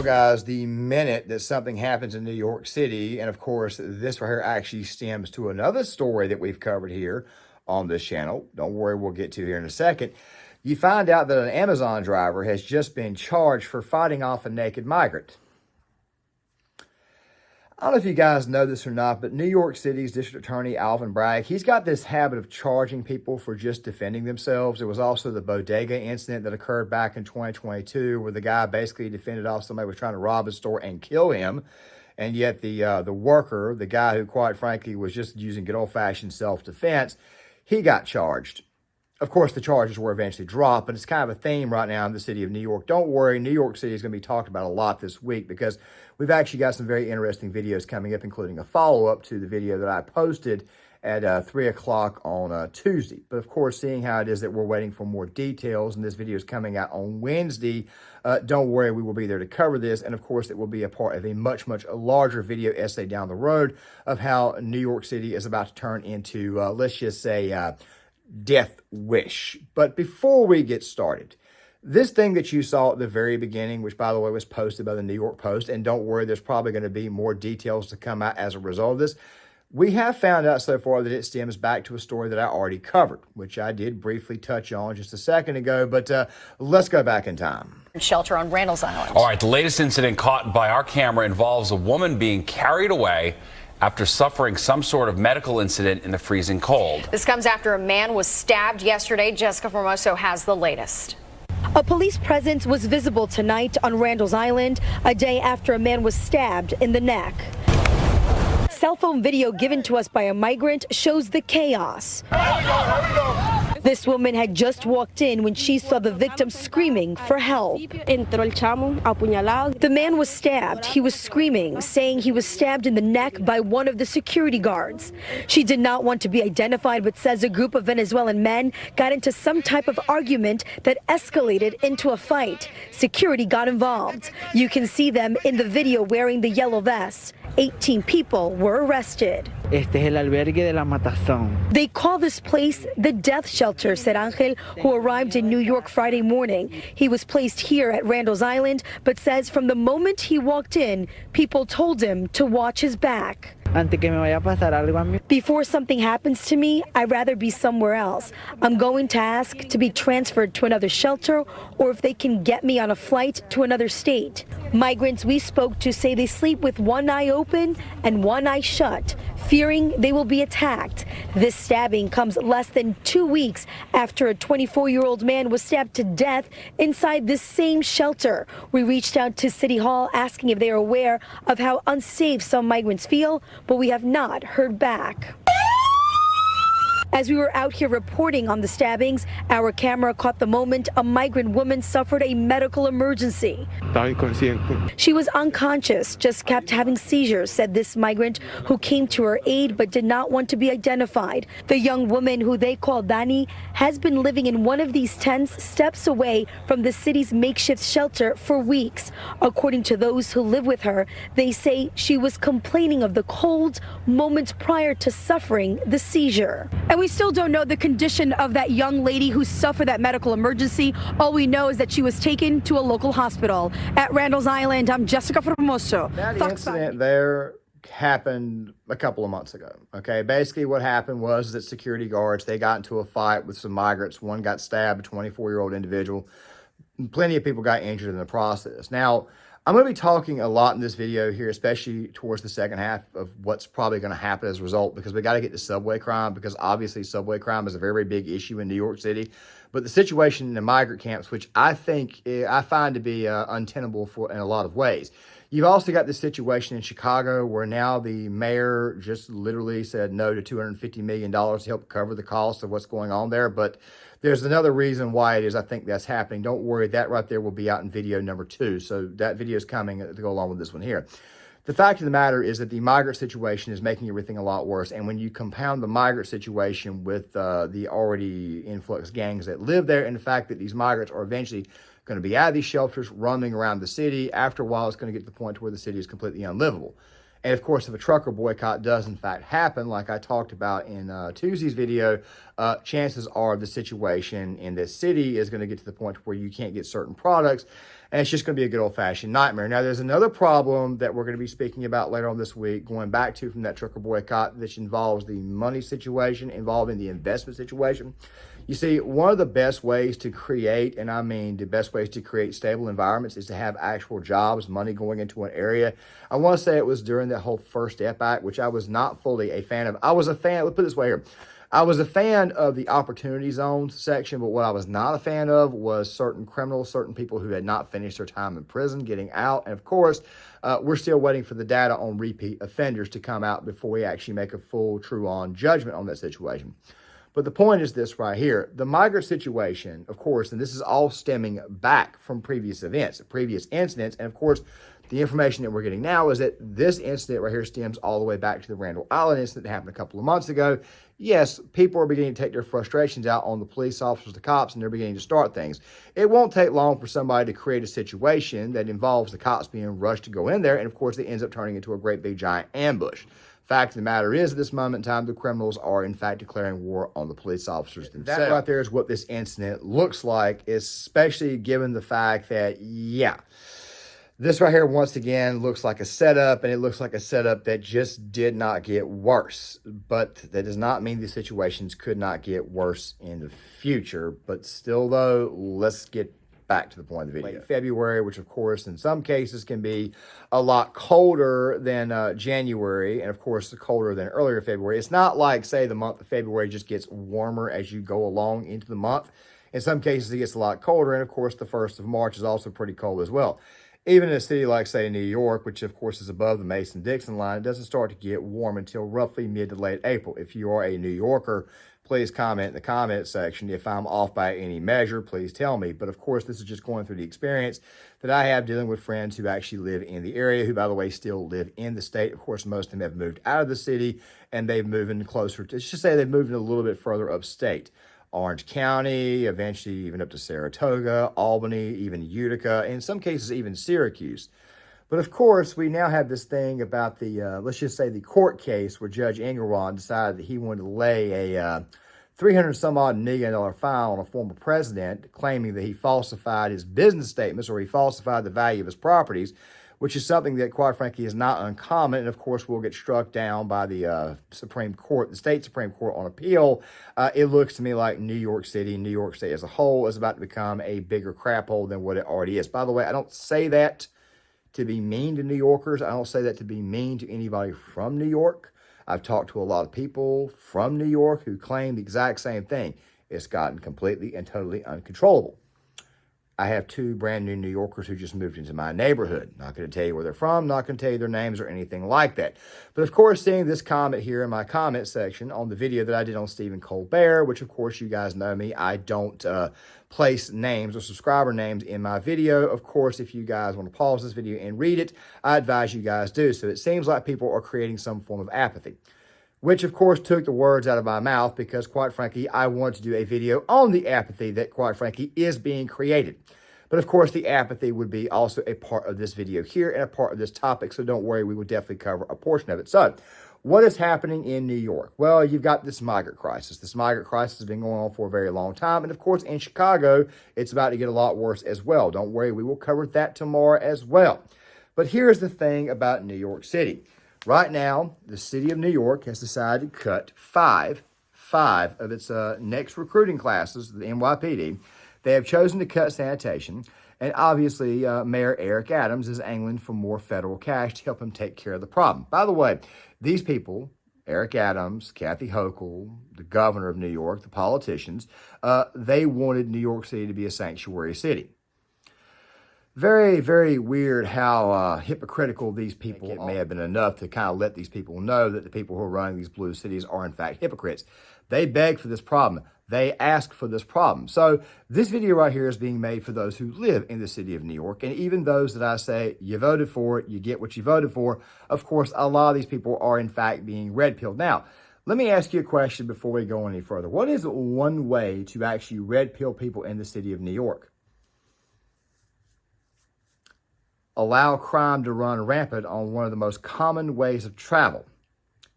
Well, guys, the minute that something happens in New York City, and of course, this right here actually stems to another story that we've covered here on this channel. Don't worry, we'll get to here in a second. You find out that an Amazon driver has just been charged for fighting off a naked migrant. I don't know if you guys know this or not, but New York City's District Attorney Alvin Bragg, he's got this habit of charging people for just defending themselves. There was also the bodega incident that occurred back in 2022 where the guy basically defended off somebody who was trying to rob a store and kill him. And yet the worker, the guy who quite frankly was just using good old-fashioned self-defense, he got charged. Of course, the charges were eventually dropped, but it's kind of a theme right now in the city of New York. Don't worry, New York City is going to be talked about a lot this week because we've actually got some very interesting videos coming up, including a follow-up to the video that I posted at 3 o'clock on Tuesday. But of course, seeing how it is that we're waiting for more details, and this video is coming out on Wednesday, don't worry, we will be there to cover this. And of course, it will be a part of a much, much larger video essay down the road of how New York City is about to turn into, let's just say, death wish. But before we get started, this thing that you saw at the very beginning, which by the way was posted by the New York Post, and don't worry, there's probably going to be more details to come out as a result of this. We have found out so far that it stems back to a story that I already covered, which I did briefly touch on just a second ago, but let's go back in time. Shelter on Randall's Island. All right, the latest incident caught by our camera involves a woman being carried away after suffering some sort of medical incident in the freezing cold. This comes after a man was stabbed yesterday. Jessica Formoso has the latest. A police presence was visible tonight on Randall's Island, a day after a man was stabbed in the neck. Cell phone video given to us by a migrant shows the chaos. This woman had just walked in when she saw the victim screaming for help. The man was stabbed. He was screaming, saying he was stabbed in the neck by one of the security guards. She did not want to be identified, but says a group of Venezuelan men got into some type of argument that escalated into a fight. Security got involved. You can see them in the video wearing the yellow vests. 18 people were arrested. They call this place the death shelter, said Angel, who arrived in New York Friday morning. He was placed here at Randall's Island, but says from the moment he walked in, people told him to watch his back. Before something happens to me, I'd rather be somewhere else. I'm going to ask to be transferred to another shelter or if they can get me on a flight to another state. Migrants we spoke to say they sleep with one eye open and one eye shut, fearing they will be attacked. This stabbing comes less than 2 weeks after a 24-year-old man was stabbed to death inside this same shelter. We reached out to City Hall asking if they are aware of how unsafe some migrants feel, but we have not heard back. As we were out here reporting on the stabbings, our camera caught the moment a migrant woman suffered a medical emergency. She was unconscious, just kept having seizures, said this migrant who came to her aid but did not want to be identified. The young woman, who they call Dani, has been living in one of these tents steps away from the city's makeshift shelter for weeks. According to those who live with her, they say she was complaining of the cold moments prior to suffering the seizure. And we still don't know the condition of that young lady who suffered that medical emergency. All we know is that she was taken to a local hospital. At Randall's Island, I'm Jessica Formoso. That incident there happened a couple of months ago. Okay, basically what happened was that security guards, they got into a fight with some migrants. One got stabbed, a 24-year-old individual. Plenty of people got injured in the process. Now, I'm going to be talking a lot in this video here, especially towards the second half of what's probably going to happen as a result, because we got to get to subway crime, because obviously subway crime is a very, very big issue in New York City. But the situation in the migrant camps, which I find to be untenable in a lot of ways. You've also got this situation in Chicago where now the mayor just literally said no to $250 million to help cover the cost of what's going on there. But there's another reason why it is I think that's happening. Don't worry, that right there will be out in video number 2. So that video is coming to go along with this one here. The fact of the matter is that the migrant situation is making everything a lot worse. And when you compound the migrant situation with the already influx gangs that live there, and the fact that these migrants are eventually going to be out of these shelters, roaming around the city, after a while it's going to get to the point where the city is completely unlivable. And of course, if a trucker boycott does in fact happen, like I talked about in Tuesday's video, chances are the situation in this city is going to get to the point where you can't get certain products, and it's just going to be a good old-fashioned nightmare. Now, there's another problem that we're going to be speaking about later on this week, going back to from that trucker boycott, which involves the money situation, involving the investment situation. You see, one of the best ways to create, and I mean the best ways to create stable environments, is to have actual jobs, money going into an area. I want to say it was during that whole First Step Act, which I was not fully a fan of. I was a fan, let's put it this way here. I was a fan of the opportunity zones section, but what I was not a fan of was certain criminals, certain people who had not finished their time in prison getting out. And of course, we're still waiting for the data on repeat offenders to come out before we actually make a full, true-on judgment on that situation. But the point is this right here. The migrant situation, of course, and this is all stemming back from previous events, previous incidents. And of course, the information that we're getting now is that this incident right here stems all the way back to the Randall Island incident that happened a couple of months ago. Yes, people are beginning to take their frustrations out on the police officers, the cops, and they're beginning to start things. It won't take long for somebody to create a situation that involves the cops being rushed to go in there. And of course, it ends up turning into a great big giant ambush. Fact of the matter is, at this moment in time, the criminals are in fact declaring war on the police officers themselves. That right there is what this incident looks like, especially given the fact that, yeah, this right here once again looks like a setup, and it looks like a setup that just did not get worse. But that does not mean these situations could not get worse in the future. But still, though, let's get back to the point of the video. Late February, which of course in some cases can be a lot colder than January, and of course colder than earlier February. It's not like, say, the month of February just gets warmer as you go along into the month. In some cases it gets a lot colder, and of course the 1st of March is also pretty cold as well. Even in a city like, say, New York, which of course is above the Mason-Dixon line, it doesn't start to get warm until roughly mid to late April. If you are a New Yorker, please comment in the comment section. If I'm off by any measure, please tell me. But of course, this is just going through the experience that I have dealing with friends who actually live in the area, who, by the way, still live in the state. Of course, most of them have moved out of the city, and they've moved in closer to, let's just say they've moved in a little bit further upstate. Orange County, eventually even up to Saratoga, Albany, even Utica, in some cases even Syracuse. But of course, we now have this thing about the, let's just say the court case where Judge Engelrod decided that he wanted to lay a $300-some-odd million fine on a former president, claiming that he falsified his business statements or he falsified the value of his properties, which is something that, quite frankly, is not uncommon, and of course will get struck down by the Supreme Court, the state Supreme Court on appeal. It looks to me like New York City, New York State as a whole, is about to become a bigger crap hole than what it already is. By the way, I don't say that to be mean to New Yorkers. I don't say that to be mean to anybody from New York. I've talked to a lot of people from New York who claim the exact same thing. It's gotten completely and totally uncontrollable. I have 2 brand new New Yorkers who just moved into my neighborhood. Not going to tell you where they're from, not going to tell you their names or anything like that. But of course, seeing this comment here in my comment section on the video that I did on Stephen Colbert, which of course you guys know me, I don't place names or subscriber names in my video. Of course, if you guys want to pause this video and read it, I advise you guys do. So it seems like people are creating some form of apathy, which of course took the words out of my mouth because, quite frankly, I wanted to do a video on the apathy that, quite frankly, is being created. But of course, the apathy would be also a part of this video here and a part of this topic, so don't worry, we will definitely cover a portion of it. So, what is happening in New York? Well, you've got this migrant crisis. This migrant crisis has been going on for a very long time, and of course, in Chicago, it's about to get a lot worse as well. Don't worry, we will cover that tomorrow as well. But here's the thing about New York City. Right now, the city of New York has decided to cut five of its next recruiting classes, the NYPD. They have chosen to cut sanitation, and obviously Mayor Eric Adams is angling for more federal cash to help him take care of the problem. By the way, these people, Eric Adams, Kathy Hochul, the governor of New York, the politicians, they wanted New York City to be a sanctuary city. Very, very weird how hypocritical these people may have been enough to kind of let these people know that the people who are running these blue cities are in fact hypocrites. They begged for this problem. They asked for this problem. So this video right here is being made for those who live in the city of New York. And even those that I say, you voted for it, you get what you voted for. Of course, a lot of these people are in fact being red-pilled. Now, let me ask you a question before we go any further. What is one way to actually red-pill people in the city of New York? allow crime to run rampant on one of the most common ways of travel.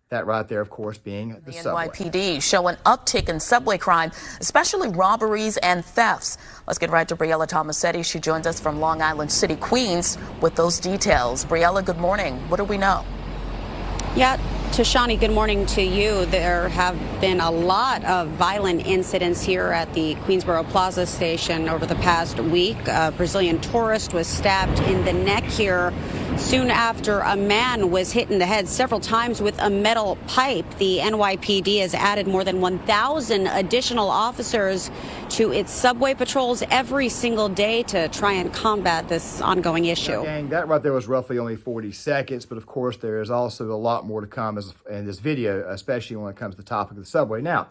That right there, of course, being the subway. NYPD show an uptick in subway crime, especially robberies and thefts. Let's get right to Briella Tomasetti. She joins us from Long Island City, Queens, with those details. Briella, good morning. What do we know? Yeah, Tashani, good morning to you. There have been a lot of violent incidents here at the Queensboro Plaza station over the past week. A Brazilian tourist was stabbed in the neck here soon after a man was hit in the head several times with a metal pipe. The NYPD has added more than 1,000 additional officers to its subway patrols every single day to try and combat this ongoing issue. Gang, that right there was roughly only 40 seconds, but of course there is also a lot more to come in this video, especially when it comes to the topic of the subway. Now,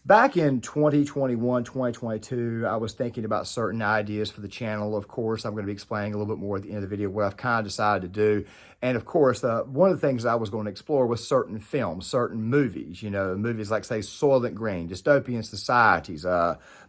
back in 2021, 2022, I was thinking about certain ideas for the channel. Of course, I'm going to be explaining a little bit more at the end of the video what I've kind of decided to do. And of course, one of the things I was going to explore was certain films, certain movies, movies like, say, Soylent Green, Dystopian Societies,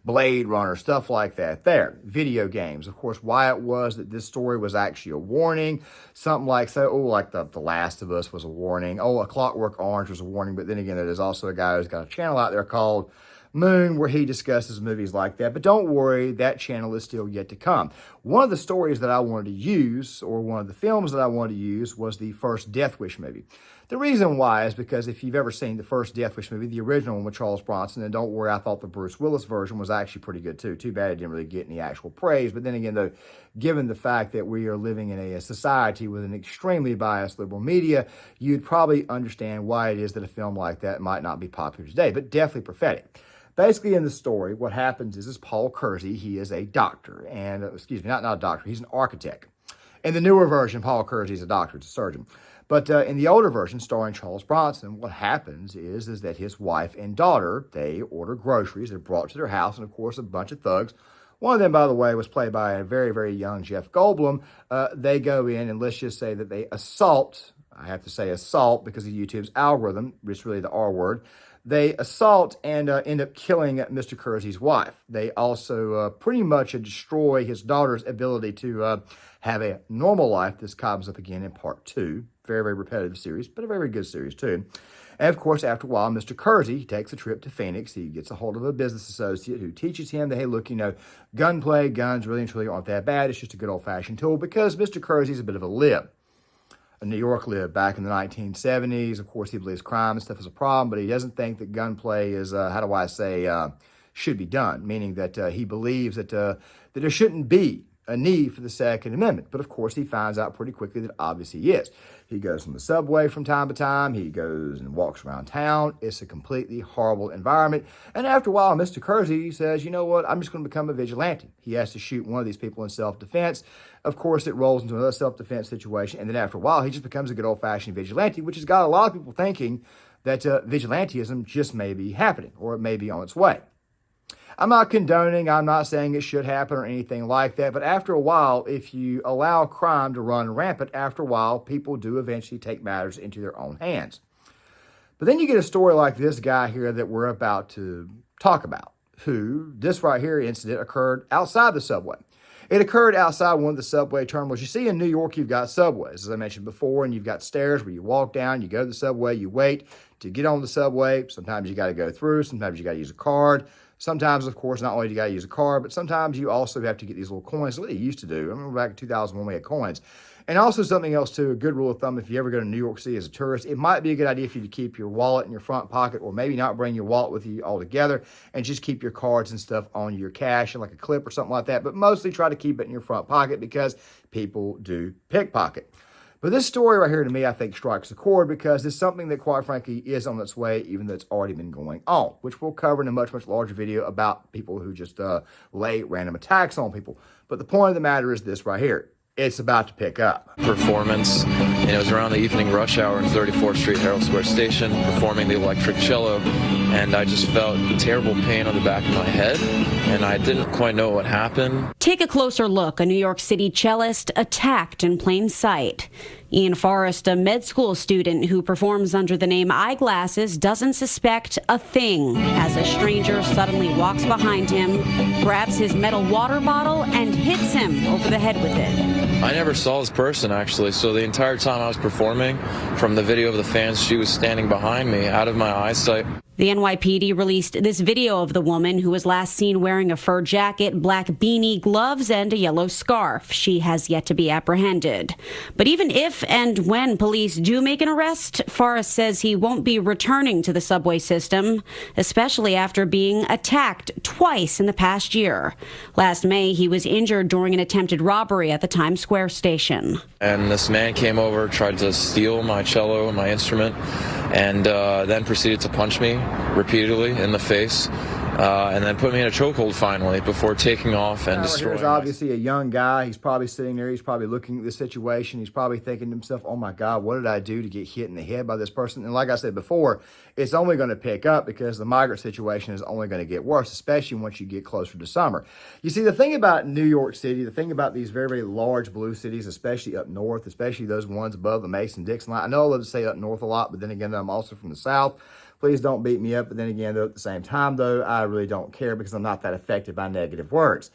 Blade Runner, stuff like that. Video games, of course, why it was that this story was actually a warning. Something like, say, like The Last of Us was a warning. A Clockwork Orange was a warning. But then again, there's also a guy who's got a channel out there called Moon where he discusses movies like that. But don't worry, that channel is still yet to come. One of the stories that I wanted to use, or one of the films that I wanted to use, was the first Death Wish movie. The reason why is because if you've ever seen the first Death Wish movie, the original one with Charles Bronson, and don't worry, I thought the Bruce Willis version was actually pretty good too. Too bad it didn't really get any actual praise. But then again, though, given the fact that we are living in a society with an extremely biased liberal media, you'd probably understand why it is that a film like that might not be popular today, but definitely prophetic. Basically, in the story, what happens is Paul Kersey, he is a doctor, and, not a doctor, he's an architect. In the newer version, Paul Kersey is a doctor, it's a surgeon. But in the older version, starring Charles Bronson, what happens is that his wife and daughter, they order groceries, they're brought to their house, and of course, a bunch of thugs. One of them, by the way, was played by a very, very young Jeff Goldblum. They go in, and let's just say that they assault, I have to say assault because of YouTube's algorithm, it's really the R word. They assault and end up killing Mr. Kersey's wife. They also pretty much destroy his daughter's ability to have a normal life. This comes up again in part 2. Very, very repetitive series, but a very good series too. And of course, after a while, Mr. Kersey takes a trip to Phoenix. He gets a hold of a business associate who teaches him that, hey, look, gunplay, guns really and truly aren't that bad. It's just a good old-fashioned tool because Mr. Kersey's a bit of a lib. A New York lib back in the 1970s. Of course, he believes crime and stuff is a problem, but he doesn't think that gunplay is, should be done, meaning that he believes that there shouldn't be a need for the Second Amendment. But of course, he finds out pretty quickly that obviously he is. He goes on the subway from time to time. He goes and walks around town. It's a completely horrible environment. And after a while, Mr. Kersey says, you know what, I'm just going to become a vigilante. He has to shoot one of these people in self-defense. Of course, it rolls into another self-defense situation. And then after a while, he just becomes a good old-fashioned vigilante, which has got a lot of people thinking that vigilantism just may be happening or it may be on its way. I'm not condoning, I'm not saying it should happen or anything like that, but after a while, if you allow crime to run rampant, after a while, people do eventually take matters into their own hands. But then you get a story like this guy here that we're about to talk about, this right here incident occurred outside the subway. It occurred outside one of the subway terminals. You see, in New York, you've got subways, as I mentioned before, and you've got stairs where you walk down, you go to the subway, you wait to get on the subway. Sometimes you got to go through, sometimes you got to use a card. Sometimes, of course, not only do you got to use a card, but sometimes you also have to get these little coins. That's what they used to do. I remember back in 2001 we had coins. And also something else, too, a good rule of thumb, if you ever go to New York City as a tourist, it might be a good idea for you to keep your wallet in your front pocket or maybe not bring your wallet with you altogether and just keep your cards and stuff on your cash and like a clip or something like that. But mostly try to keep it in your front pocket because people do pickpocket. But this story right here to me, I think, strikes a chord because it's something that, quite frankly, is on its way, even though it's already been going on, which we'll cover in a much, much larger video about people who just lay random attacks on people. But the point of the matter is this right here. It's about to pick up. Performance, and it was around the evening rush hour in 34th Street Herald Square Station, performing the electric cello, and I just felt terrible pain on the back of my head, and I didn't quite know what happened. Take a closer look. A New York City cellist attacked in plain sight. Ian Forrest, a med school student who performs under the name Eyeglasses, doesn't suspect a thing as a stranger suddenly walks behind him, grabs his metal water bottle, and hits him over the head with it. I never saw this person, actually, so the entire time I was performing, from the video of the fans, she was standing behind me, out of my eyesight. The NYPD released this video of the woman who was last seen wearing a fur jacket, black beanie, gloves, and a yellow scarf. She has yet to be apprehended. But even if and when police do make an arrest, Forrest says he won't be returning to the subway system, especially after being attacked twice in the past year. Last May, he was injured during an attempted robbery at the Times Square station. And this man came over, tried to steal my cello and my instrument, and then proceeded to punch me repeatedly in the face, and then put me in a chokehold finally before taking off and destroying. Here's obviously a young guy. He's probably sitting there. He's probably looking at the situation. He's probably thinking to himself, oh my God, what did I do to get hit in the head by this person? And like I said before, it's only going to pick up because the migrant situation is only going to get worse, especially once you get closer to summer. You see, the thing about New York City, the thing about these very, very large blue cities, especially up north, especially those ones above the Mason-Dixon line. I know I love to say up north a lot, but then again, I'm also from the South. Please don't beat me up. But then again, though, at the same time, though, I really don't care because I'm not that affected by negative words.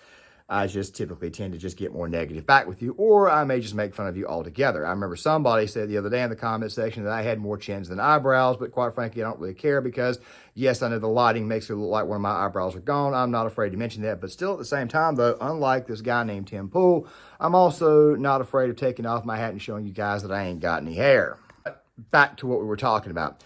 I just typically tend to just get more negative back with you, or I may just make fun of you altogether. I remember somebody said the other day in the comment section that I had more chins than eyebrows, but quite frankly, I don't really care because, yes, I know the lighting makes it look like one of my eyebrows are gone. I'm not afraid to mention that. But still, at the same time, though, unlike this guy named Tim Pool, I'm also not afraid of taking off my hat and showing you guys that I ain't got any hair. Back to what we were talking about.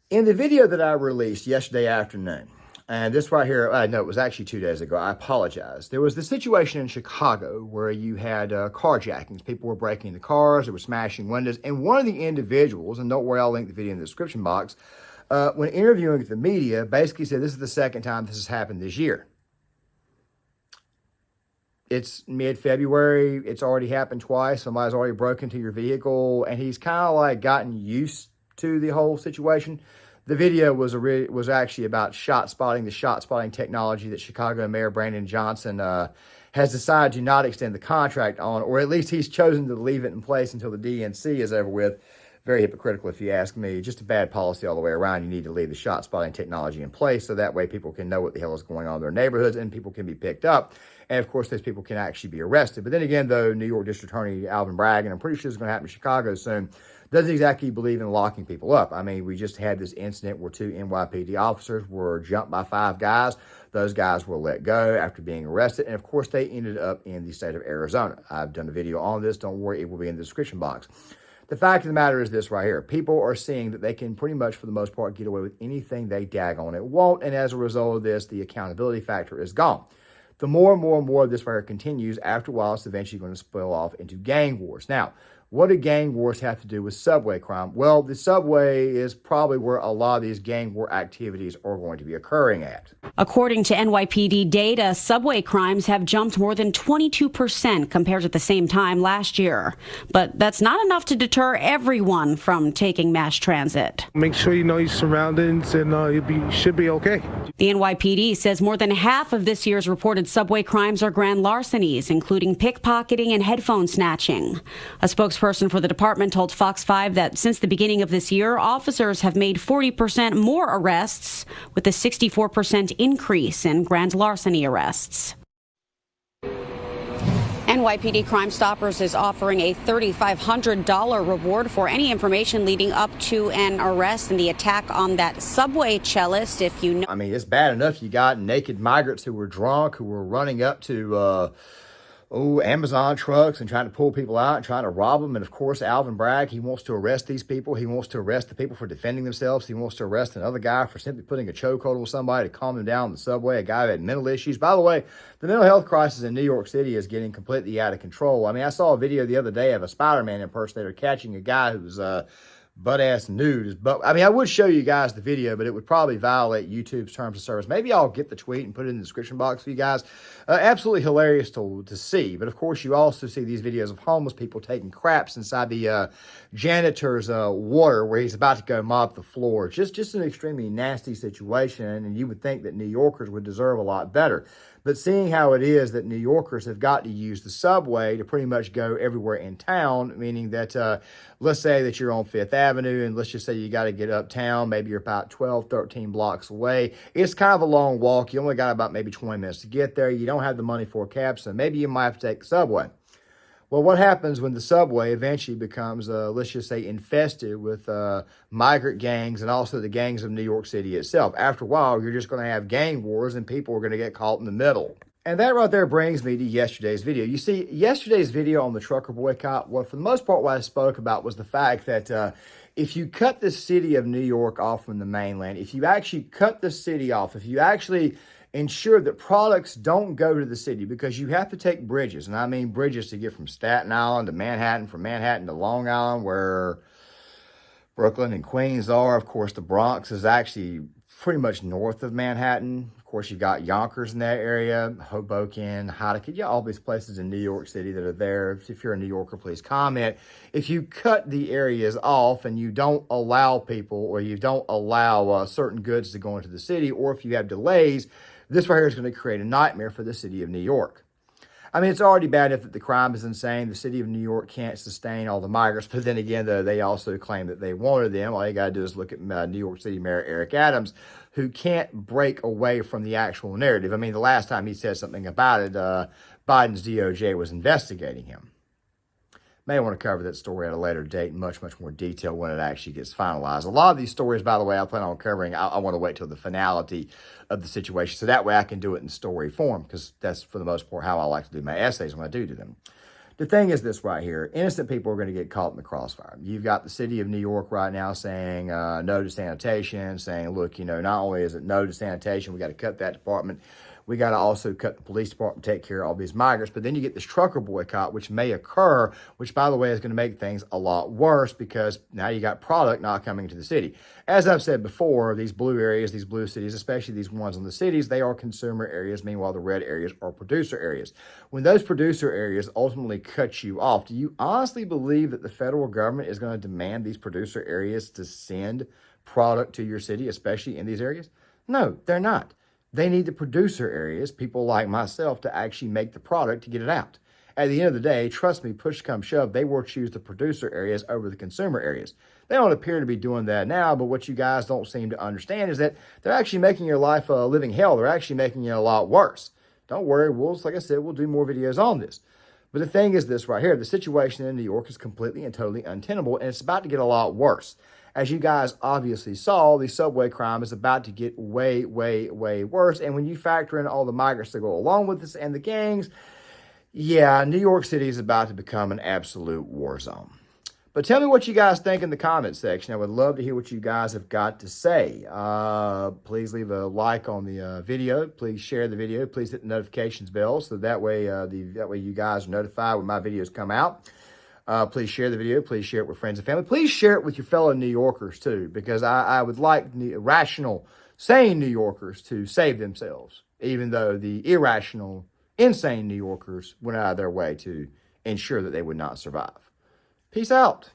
In the video that I released yesterday afternoon, and this right here, no, it was actually 2 days ago. I apologize. There was the situation in Chicago where you had carjackings. People were breaking into cars. They were smashing windows. And one of the individuals, and don't worry, I'll link the video in the description box, when interviewing the media, basically said this is the second time this has happened this year. It's mid-February. It's already happened twice. Somebody's already broken into your vehicle. And he's kind of like gotten used to the whole situation. The video was actually about shot spotting, the shot spotting technology that Chicago Mayor Brandon Johnson has decided to not extend the contract on, or at least he's chosen to leave it in place until the DNC is over with. Very hypocritical, if you ask me. Just a bad policy all the way around. You need to leave the shot spotting technology in place so that way people can know what the hell is going on in their neighborhoods and people can be picked up. And of course, those people can actually be arrested. But then again, though, New York District Attorney Alvin Bragg, and I'm pretty sure it's going to happen in Chicago soon, doesn't exactly believe in locking people up. I mean, we just had this incident where 2 NYPD officers were jumped by 5 guys. Those guys were let go after being arrested. And of course, they ended up in the state of Arizona. I've done a video on this. Don't worry, it will be in the description box. The fact of the matter is this right here. People are seeing that they can pretty much, for the most part, get away with anything they daggone it won't. And as a result of this, the accountability factor is gone. The more and more and more of this right here continues, after a while, it's eventually going to spill off into gang wars. Now, what do gang wars have to do with subway crime? Well, the subway is probably where a lot of these gang war activities are going to be occurring at. According to NYPD data, subway crimes have jumped more than 22% compared to the same time last year. But that's not enough to deter everyone from taking mass transit. Make sure you know your surroundings and you should be okay. The NYPD says more than half of this year's reported subway crimes are grand larcenies, including pickpocketing and headphone snatching. A spokesperson for the department told Fox 5 that since the beginning of this year, officers have made 40% more arrests, with a 64% increase in grand larceny arrests. NYPD Crime Stoppers is offering a $3,500 reward for any information leading up to an arrest and the attack on that subway cellist. If you know, I mean, it's bad enough you got naked migrants who were drunk, who were running up to Amazon trucks and trying to pull people out and trying to rob them. And of course, Alvin Bragg, he wants to arrest these people. He wants to arrest the people for defending themselves. He wants to arrest another guy for simply putting a chokehold on somebody to calm them down on the subway, a guy who had mental issues. By the way, the mental health crisis in New York City is getting completely out of control. I mean, I saw a video the other day of a Spider-Man impersonator catching a guy who was butt-ass nude. But I mean, I would show you guys the video, but it would probably violate YouTube's terms of service. Maybe I'll get the tweet and put it in the description box for you guys. Absolutely hilarious to see. But of course, you also see these videos of homeless people taking craps inside the janitor's water where he's about to go mop the floor. Just an extremely nasty situation, and you would think that New Yorkers would deserve a lot better. But seeing how it is that New Yorkers have got to use the subway to pretty much go everywhere in town, meaning that let's say that you're on 5th Avenue and let's just say you got to get uptown, maybe you're about 12, 13 blocks away. It's kind of a long walk. You only got about maybe 20 minutes to get there. You don't have the money for a cab, so maybe you might have to take the subway. Well, what happens when the subway eventually becomes, let's just say, infested with migrant gangs and also the gangs of New York City itself? After a while, you're just going to have gang wars and people are going to get caught in the middle. And that right there brings me to yesterday's video. You see, yesterday's video on the trucker boycott, well, for the most part, what I spoke about was the fact that if you cut the city of New York off from the mainland, if you actually cut the city off, if you actually ensure that products don't go to the city, because you have to take bridges, and I mean bridges to get from Staten Island to Manhattan, from Manhattan to Long Island, where Brooklyn and Queens are. Of course, the Bronx is actually pretty much north of Manhattan. Of course, you got Yonkers in that area, Hoboken, Heidecken, yeah, all these places in New York City that are there. If you're a New Yorker, please comment. If you cut the areas off and you don't allow people, or you don't allow certain goods to go into the city, or if you have delays, this right here is going to create a nightmare for the city of New York. I mean, it's already bad if the crime is insane. The city of New York can't sustain all the migrants. But then again, though, they also claim that they wanted them. All you got to do is look at New York City Mayor Eric Adams, who can't break away from the actual narrative. I mean, the last time he said something about it, Biden's DOJ was investigating him. May want to cover that story at a later date in much, much more detail when it actually gets finalized. A lot of these stories, by the way, I plan on covering. I want to wait till the finality of the situation, so that way I can do it in story form, because that's, for the most part, how I like to do my essays when I do them. The thing is this right here. Innocent people are going to get caught in the crossfire. You've got the city of New York right now saying no to sanitation, saying, look, not only is it no to sanitation, we got to cut that department. We got to also cut the police department to take care of all these migrants. But then you get this trucker boycott, which may occur, which, by the way, is going to make things a lot worse, because now you got product not coming to the city. As I've said before, these blue areas, these blue cities, especially these ones in the cities, they are consumer areas. Meanwhile, the red areas are producer areas. When those producer areas ultimately cut you off, do you honestly believe that the federal government is going to demand these producer areas to send product to your city, especially in these areas? No, they're not. They need the producer areas, people like myself, to actually make the product to get it out. At the end of the day, trust me, push come shove, they will choose the producer areas over the consumer areas. They don't appear to be doing that now, but what you guys don't seem to understand is that they're actually making your life a living hell. They're actually making it a lot worse. Don't worry, like I said, we'll do more videos on this. But the thing is this right here, the situation in New York is completely and totally untenable, and it's about to get a lot worse. As you guys obviously saw, the subway crime is about to get way, way, way worse. And when you factor in all the migrants that go along with this and the gangs, yeah, New York City is about to become an absolute war zone. But tell me what you guys think in the comment section. I would love to hear what you guys have got to say. Please leave a like on the video. Please share the video. Please hit the notifications bell so that way you guys are notified when my videos come out. Please share the video. Please share it with friends and family. Please share it with your fellow New Yorkers too, because I would like rational, sane New Yorkers to save themselves, even though the irrational, insane New Yorkers went out of their way to ensure that they would not survive. Peace out.